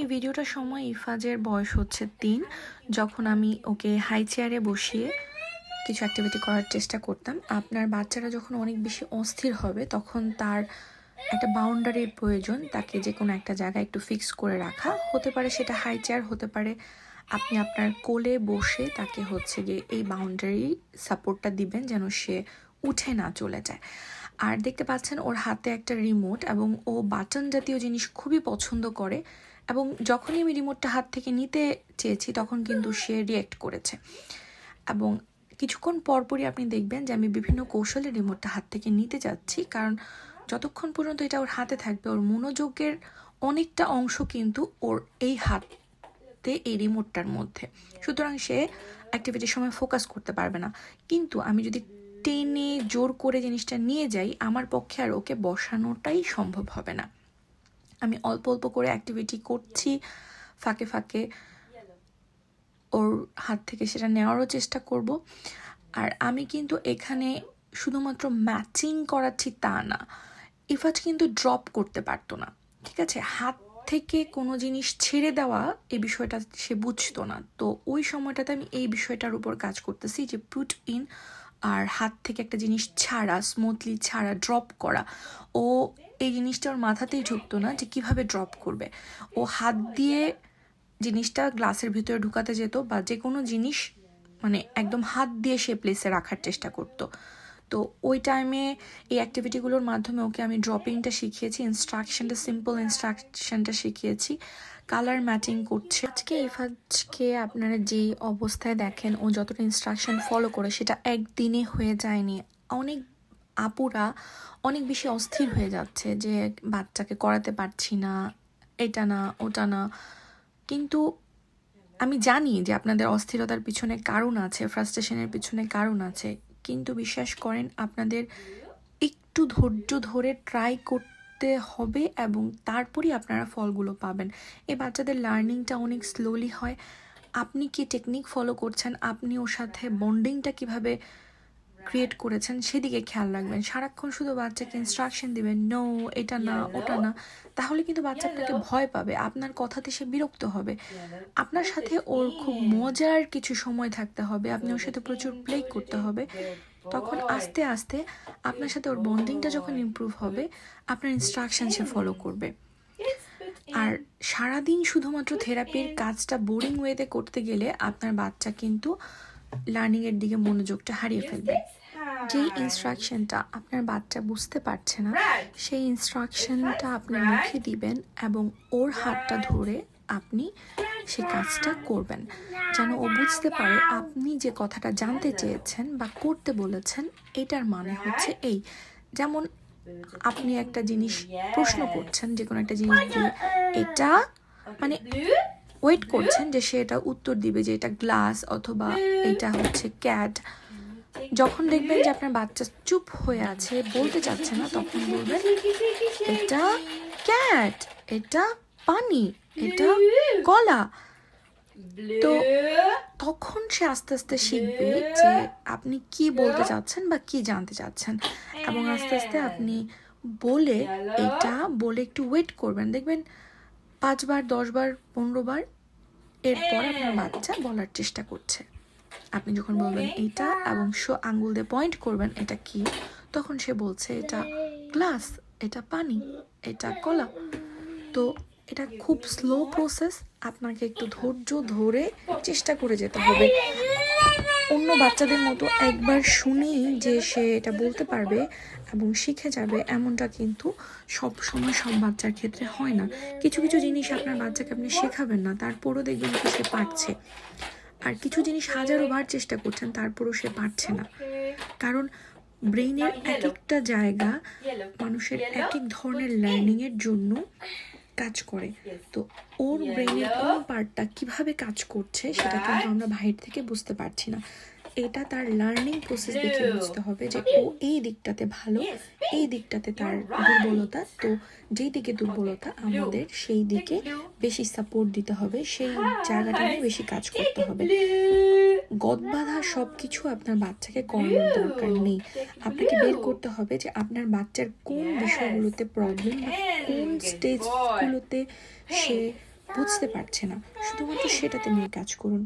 এই ভিডিওটার সময় ইফাজের বয়স হচ্ছে 3, যখন আমি ওকে হাই চেয়ারে বসিয়ে কিছু অ্যাক্টিভিটি করার চেষ্টা করতাম। আপনার বাচ্চারা যখন অনেক বেশি অস্থির হবে তখন তার একটা বাউন্ডারির প্রয়োজন, তাকে যে কোনো একটা জায়গায় একটু ফিক্স করে রাখা। হতে পারে সেটা হাই চেয়ার, হতে পারে আপনি আপনার কোলে বসে তাকে হচ্ছে গিয়ে এই বাউন্ডারি সাপোর্টটা দিবেন যেন সে উঠে না চলে যায়। আর দেখতে পাচ্ছেন ওর হাতে একটা রিমোট, এবং ও বাটন জাতীয় জিনিস খুবই পছন্দ করে, এবং যখনই আমি রিমোটটা হাত থেকে নিতে চেয়েছি তখন কিন্তু সে রিয়েক্ট করেছে। এবং কিছুক্ষণ পরপরই আপনি দেখবেন যে আমি বিভিন্ন কৌশলে রিমোটটা হাত থেকে নিতে যাচ্ছি, কারণ যতক্ষণ পর্যন্ত এটা ওর হাতে থাকবে ওর মনোযোগের অনেকটা অংশ কিন্তু ওর এই হাতে, এই রিমোটটার মধ্যে। সুতরাং সে অ্যাক্টিভিটির সময় ফোকাস করতে পারবে না। কিন্তু আমি যদি টেনে জোর করে জিনিসটা নিয়ে যাই, আমার পক্ষে আর ওকে বসানোটাই সম্ভব হবে না। আমি অল্প অল্প করে অ্যাক্টিভিটি করছি, ফাঁকে ফাঁকে ওর হাত থেকে সেটা নেওয়ারও চেষ্টা করব। আর আমি কিন্তু এখানে শুধুমাত্র ম্যাচিং করাচ্ছি তা না, ইফাজ কিন্তু ড্রপ করতে পারতো না, ঠিক আছে? হাত থেকে কোনো জিনিস ছেড়ে দেওয়া এই বিষয়টা সে বুঝতো না। তো ওই সময়টাতে আমি এই বিষয়টার উপর কাজ করতেছি, যে পুট ইন আর হাত থেকে একটা জিনিস ছাড়া, স্মুথলি ছাড়া, ড্রপ করা। ও এই জিনিসটা ওর মাথাতেই ঢুকতো না যে কিভাবে ড্রপ করবে। ও হাত দিয়ে জিনিসটা গ্লাসের ভিতরে ঢুকাতে যেত, বা যে কোনো জিনিস মানে একদম হাত দিয়ে সে প্লেসে রাখার চেষ্টা করতো। তো ওই টাইমে এই অ্যাক্টিভিটিগুলোর মাধ্যমে ওকে আমি ড্রপিংটা শিখিয়েছি, ইনস্ট্রাকশনটা, সিম্পল ইনস্ট্রাকশনটা শিখিয়েছি। কালার ম্যাচিং করছে। আজকে ইফাজকে আপনারা যেই অবস্থায় দেখেন ও যতটা ইনস্ট্রাকশন ফলো করে সেটা একদিনে হয়ে যায়নি। অনেক আপুরা অনেক বেশি অস্থির হয়ে যাচ্ছে যে বাচ্চাকে করাতে পারছি না, এটা না ওটা না। কিন্তু আমি জানি যে আপনাদের অস্থিরতার পিছনে কারণ আছে, ফ্রাস্ট্রেশনের পিছনে কারণ আছে, কিন্তু বিশ্বাস করেন আপনাদের একটু ধৈর্য ধরে ট্রাই করতে হবে এবং তারপরই আপনারা ফলগুলো পাবেন। এই বাচ্চাদের লার্নিংটা অনেক স্লোলি হয়। আপনি কি টেকনিক ফলো করছেন, আপনি ওর সাথে বন্ডিংটা কিভাবে ক্রিয়েট করেছেন সেদিকে খেয়াল রাখবেন। সারাক্ষণ শুধু বাচ্চাকে ইনস্ট্রাকশন দিবেন, নো এটা না ওটা না, তাহলে কিন্তু বাচ্চা আপনাকে ভয় পাবে, আপনার কথাতে সে বিরক্ত হবে। আপনার সাথে ওর খুব মজার কিছু সময় থাকতে হবে, আপনি ওর সাথে প্রচুর প্লে করতে হবে। তখন আস্তে আস্তে আপনার সাথে ওর বন্ডিংটা যখন ইমপ্রুভ হবে, আপনার ইনস্ট্রাকশন সে ফলো করবে। আর সারাদিন শুধুমাত্র থেরাপির কাজটা বোরিং ওয়েতে করতে গেলে আপনার বাচ্চা কিন্তু লার্নিংয়ের দিকে মনোযোগটা হারিয়ে ফেলবে। যেই ইনস্ট্রাকশনটা আপনার বাচ্চা বুঝতে পারছে না, সেই ইনস্ট্রাকশনটা আপনি মুখে দিবেন এবং ওর হাতটা ধরে আপনি সে কাজটা করবেন, যেন ও বুঝতে পারে আপনি যে কথাটা জানতে চেয়েছেন বা করতে বলেছেন এটার মানে হচ্ছে এই। যেমন আপনি একটা জিনিস প্রশ্ন করছেন, যে কোনো একটা জিনিস দিয়ে, এটা মানে ওয়েট করছেন যে সে এটা উত্তর দিবে যে এটা গ্লাস অথবা এটা হচ্ছে ক্যাট। যখন দেখবেন যে আপনার বাচ্চা চুপ হয়ে আছে, বলতে চাচ্ছে না, তখন বলবেন এটা ক্যাট, এটা পানি, এটা কলা। তো তখন সে আস্তে আস্তে শিখবে যে আপনি কি বলতে চাচ্ছেন বা কি জানতে চাচ্ছেন, এবং আস্তে আস্তে আপনি বলে এটা বলে একটু ওয়েট করবেন, দেখবেন 5 বার 10 বার 15 বার এরপর আপনার বাচ্চা বলার চেষ্টা করছে। আপনি যখন বলবেন এটা এবং আঙ্গুল দিয়ে পয়েন্ট করবেন এটা কি, তখন সে বলছে এটা গ্লাস, এটা পানি, এটা কলা। তো এটা খুব স্লো প্রসেস, আপনাকে একটু ধৈর্য ধরে চেষ্টা করে যেতে হবে। অন্য বাচ্চাদের মতো একবার শুনেই যে সে এটা বলতে পারবে এবং শিখে যাবে এমনটা কিন্তু সব সময় সব বাচ্চার ক্ষেত্রে হয় না। কিছু কিছু জিনিস আপনার বাচ্চাকে আপনি শেখাবেন না, তারপরও দেখবেন কি সে পারছে। আর কিছু জিনিস হাজারো বার চেষ্টা করছেন তারপরও সে পারছে না, কারণ ব্রেইনের এক একটা জায়গা মানুষের এক এক ধরনের লার্নিংয়ের জন্য কাজ করে। তো ওর ব্রেইনের কোন পার্টটা কিভাবে কাজ করছে সেটা কিন্তু আমরা বাইরে থেকে বুঝতে পারছি না। এটা তার লার্নিং প্রসেস দেখে বুঝতে হবে যে ও এই দিকটাতে ভালো, এই দিকটাতে তার দুর্বলতা। তো যেই দিকে দুর্বলতা আমাদের সেই দিকে বেশি সাপোর্ট দিতে হবে, সেই জায়গাটা নিয়ে বেশি কাজ করতে হবে। গদবাঁধা সব কিছু আপনার বাচ্চাকে করানোর দরকার নেই। আপনাকে বের করতে হবে যে আপনার বাচ্চার কোন বিষয়গুলোতে প্রবলেম বা কোন স্টেজগুলোতে সে বুঝতে পারছে না, শুধুমাত্র সেটাতে নিয়ে কাজ করুন।